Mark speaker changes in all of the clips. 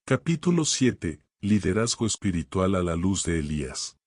Speaker 1: Capítulo 7. Liderazgo espiritual a la luz de Elías.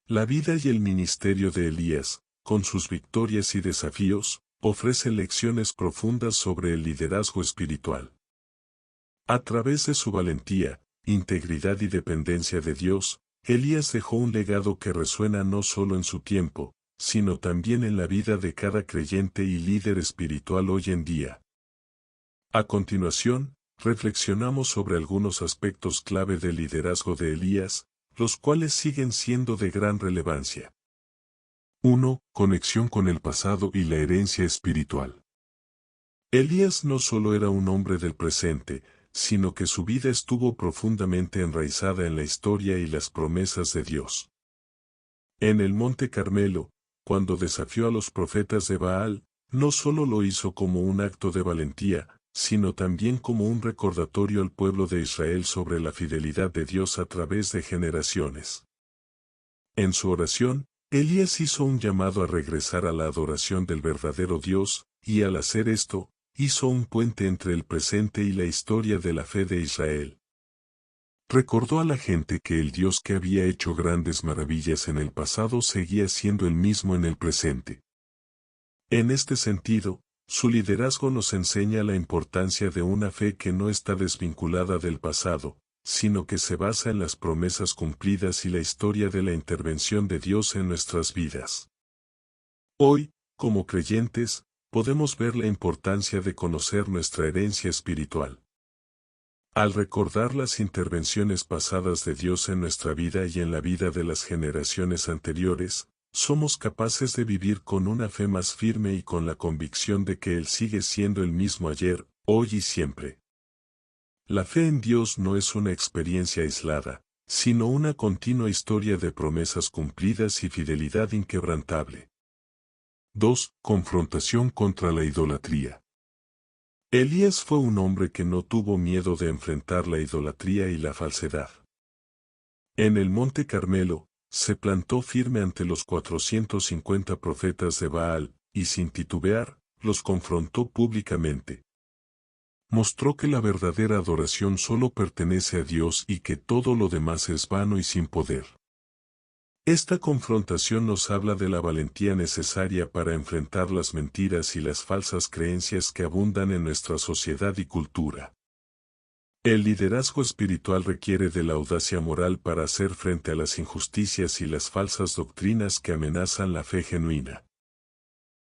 Speaker 1: La vida y el ministerio de Elías, con sus victorias y desafíos, ofrecen lecciones profundas sobre el liderazgo espiritual. A través de su valentía, integridad y dependencia de Dios, Elías dejó un legado que resuena no solo en su tiempo, sino también en la vida de cada creyente y líder espiritual hoy en día. A continuación, reflexionamos sobre algunos aspectos clave del liderazgo de Elías, los cuales siguen siendo de gran relevancia. 1. Conexión con el pasado y la herencia espiritual. Elías no solo era un hombre del presente, sino que su vida estuvo profundamente enraizada en la historia y las promesas de Dios. En el Monte Carmelo, cuando desafió a los profetas de Baal, no solo lo hizo como un acto de valentía, sino también como un recordatorio al pueblo de Israel sobre la fidelidad de Dios a través de generaciones. En su oración, Elías hizo un llamado a regresar a la adoración del verdadero Dios, y al hacer esto, hizo un puente entre el presente y la historia de la fe de Israel. Recordó a la gente que el Dios que había hecho grandes maravillas en el pasado seguía siendo el mismo en el presente. En este sentido, su liderazgo nos enseña la importancia de una fe que no está desvinculada del pasado, sino que se basa en las promesas cumplidas y la historia de la intervención de Dios en nuestras vidas. Hoy, como creyentes, podemos ver la importancia de conocer nuestra herencia espiritual. Al recordar las intervenciones pasadas de Dios en nuestra vida y en la vida de las generaciones anteriores, somos capaces de vivir con una fe más firme y con la convicción de que Él sigue siendo el mismo ayer, hoy y siempre. La fe en Dios no es una experiencia aislada, sino una continua historia de promesas cumplidas y fidelidad inquebrantable. 2. Confrontación contra la idolatría. Elías fue un hombre que no tuvo miedo de enfrentar la idolatría y la falsedad. En el Monte Carmelo, se plantó firme ante los 450 profetas de Baal, y sin titubear, los confrontó públicamente. Mostró que la verdadera adoración solo pertenece a Dios y que todo lo demás es vano y sin poder. Esta confrontación nos habla de la valentía necesaria para enfrentar las mentiras y las falsas creencias que abundan en nuestra sociedad y cultura. El liderazgo espiritual requiere de la audacia moral para hacer frente a las injusticias y las falsas doctrinas que amenazan la fe genuina.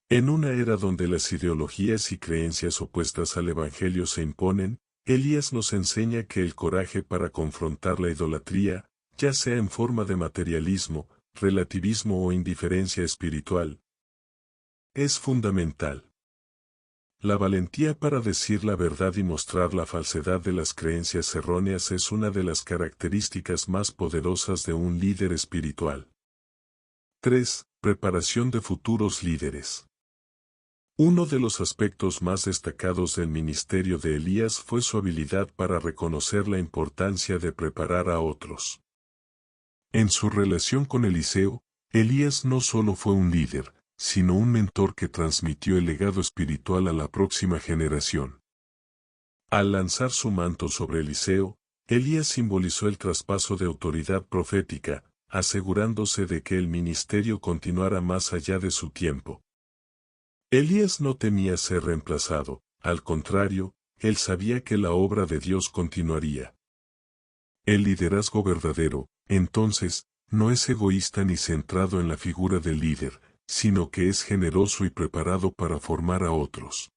Speaker 1: En una era donde las ideologías y creencias opuestas al Evangelio se imponen, Elías nos enseña que el coraje para confrontar la idolatría, ya sea en forma de materialismo, relativismo o indiferencia espiritual, es fundamental. La valentía para decir la verdad y mostrar la falsedad de las creencias erróneas es una de las características más poderosas de un líder espiritual. 3. Preparación de futuros líderes. Uno de los aspectos más destacados del ministerio de Elías fue su habilidad para reconocer la importancia de preparar a otros. En su relación con Eliseo, Elías no solo fue un líder, sino un mentor que transmitió el legado espiritual a la próxima generación. Al lanzar su manto sobre Eliseo, Elías simbolizó el traspaso de autoridad profética, asegurándose de que el ministerio continuara más allá de su tiempo. Elías no temía ser reemplazado, al contrario, él sabía que la obra de Dios continuaría. El liderazgo verdadero, entonces, no es egoísta ni centrado en la figura del líder, sino que es generoso y preparado para formar a otros.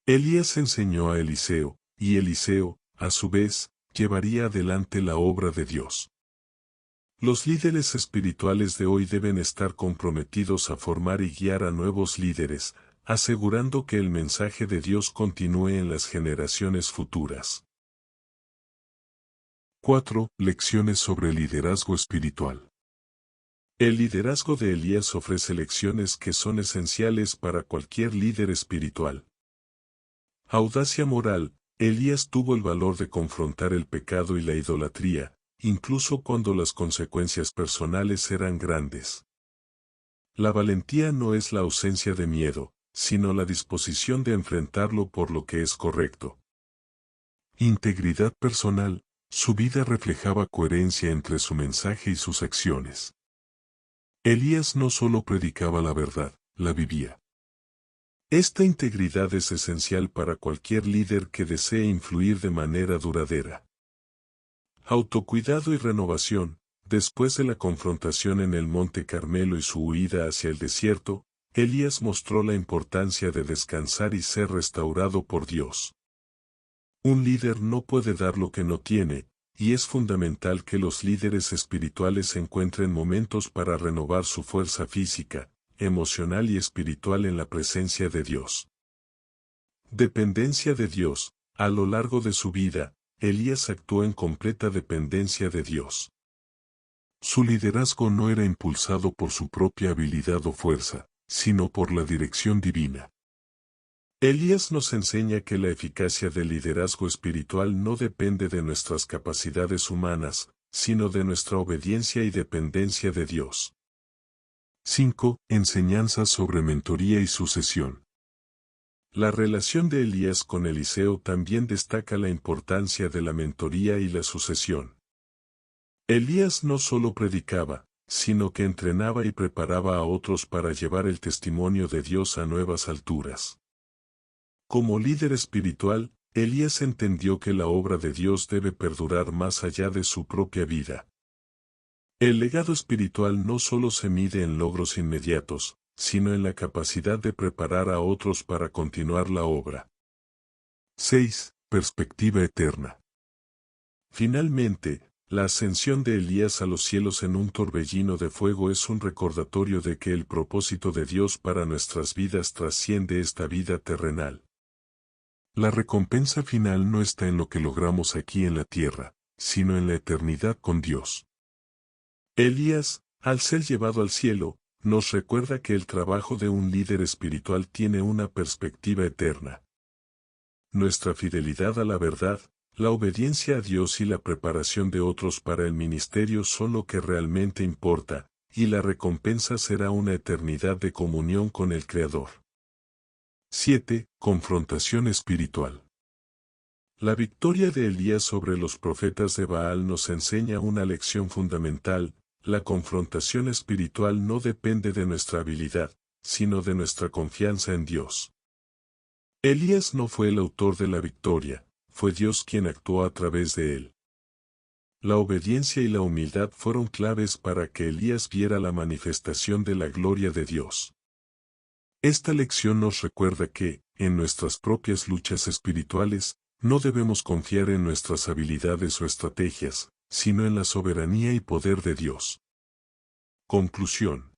Speaker 1: Elías enseñó a Eliseo, y Eliseo, a su vez, llevaría adelante la obra de Dios. Los líderes espirituales de hoy deben estar comprometidos a formar y guiar a nuevos líderes, asegurando que el mensaje de Dios continúe en las generaciones futuras. 4. Lecciones sobre liderazgo espiritual. El liderazgo de Elías ofrece lecciones que son esenciales para cualquier líder espiritual. Audacia moral. Elías tuvo el valor de confrontar el pecado y la idolatría, incluso cuando las consecuencias personales eran grandes. La valentía no es la ausencia de miedo, sino la disposición de enfrentarlo por lo que es correcto. Integridad personal, su vida reflejaba coherencia entre su mensaje y sus acciones. Elías no solo predicaba la verdad, la vivía. Esta integridad es esencial para cualquier líder que desee influir de manera duradera. Autocuidado y renovación. Después de la confrontación en el Monte Carmelo y su huida hacia el desierto, Elías mostró la importancia de descansar y ser restaurado por Dios. Un líder no puede dar lo que no tiene, y es fundamental que los líderes espirituales encuentren momentos para renovar su fuerza física, emocional y espiritual en la presencia de Dios. Dependencia de Dios. A lo largo de su vida, Elías actuó en completa dependencia de Dios. Su liderazgo no era impulsado por su propia habilidad o fuerza, sino por la dirección divina. Elías nos enseña que la eficacia del liderazgo espiritual no depende de nuestras capacidades humanas, sino de nuestra obediencia y dependencia de Dios. 5. Enseñanzas sobre mentoría y sucesión. La relación de Elías con Eliseo también destaca la importancia de la mentoría y la sucesión. Elías no solo predicaba, sino que entrenaba y preparaba a otros para llevar el testimonio de Dios a nuevas alturas. Como líder espiritual, Elías entendió que la obra de Dios debe perdurar más allá de su propia vida. El legado espiritual no solo se mide en logros inmediatos, sino en la capacidad de preparar a otros para continuar la obra. 6. Perspectiva eterna. Finalmente, la ascensión de Elías a los cielos en un torbellino de fuego es un recordatorio de que el propósito de Dios para nuestras vidas trasciende esta vida terrenal. La recompensa final no está en lo que logramos aquí en la tierra, sino en la eternidad con Dios. Elías, al ser llevado al cielo, nos recuerda que el trabajo de un líder espiritual tiene una perspectiva eterna. Nuestra fidelidad a la verdad, la obediencia a Dios y la preparación de otros para el ministerio son lo que realmente importa, y la recompensa será una eternidad de comunión con el Creador. 7. Confrontación espiritual. La victoria de Elías sobre los profetas de Baal nos enseña una lección fundamental: la confrontación espiritual no depende de nuestra habilidad, sino de nuestra confianza en Dios. Elías no fue el autor de la victoria, fue Dios quien actuó a través de él. La obediencia y la humildad fueron claves para que Elías viera la manifestación de la gloria de Dios. Esta lección nos recuerda que, en nuestras propias luchas espirituales, no debemos confiar en nuestras habilidades o estrategias, sino en la soberanía y poder de Dios. Conclusión.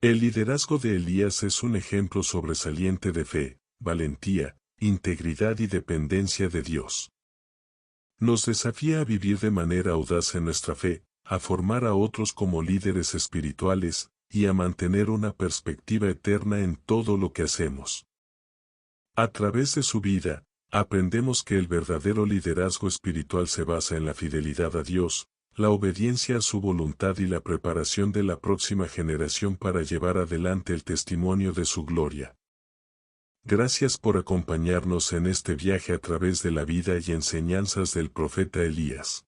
Speaker 1: El liderazgo de Elías es un ejemplo sobresaliente de fe, valentía, integridad y dependencia de Dios. Nos desafía a vivir de manera audaz en nuestra fe, a formar a otros como líderes espirituales, y a mantener una perspectiva eterna en todo lo que hacemos. A través de su vida, aprendemos que el verdadero liderazgo espiritual se basa en la fidelidad a Dios, la obediencia a su voluntad y la preparación de la próxima generación para llevar adelante el testimonio de su gloria. Gracias por acompañarnos en este viaje a través de la vida y enseñanzas del profeta Elías.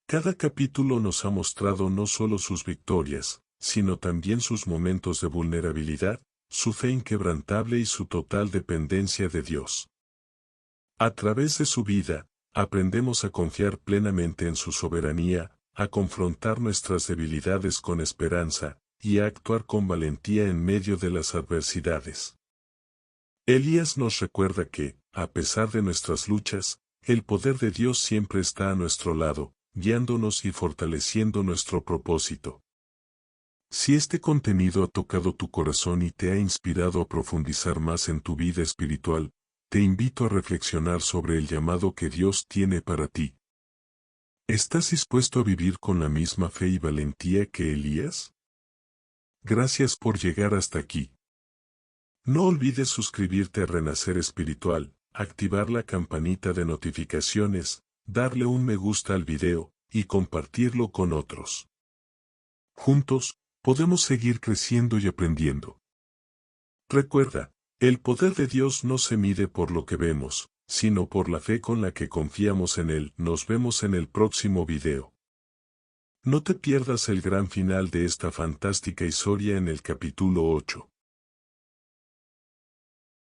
Speaker 1: Cada capítulo nos ha mostrado no solo sus victorias, sino también sus momentos de vulnerabilidad, su fe inquebrantable y su total dependencia de Dios. A través de su vida, aprendemos a confiar plenamente en su soberanía, a confrontar nuestras debilidades con esperanza, y a actuar con valentía en medio de las adversidades. Elías nos recuerda que, a pesar de nuestras luchas, el poder de Dios siempre está a nuestro lado, guiándonos y fortaleciendo nuestro propósito. Si este contenido ha tocado tu corazón y te ha inspirado a profundizar más en tu vida espiritual, te invito a reflexionar sobre el llamado que Dios tiene para ti. ¿Estás dispuesto a vivir con la misma fe y valentía que Elías? Gracias por llegar hasta aquí. No olvides suscribirte a Renacer Espiritual, activar la campanita de notificaciones, darle un me gusta al video, y compartirlo con otros. Juntos, podemos seguir creciendo y aprendiendo. Recuerda, El poder de Dios no se mide por lo que vemos, sino por la fe con la que confiamos en Él. Nos vemos en el próximo video. No te pierdas el gran final de esta fantástica historia en el capítulo 8.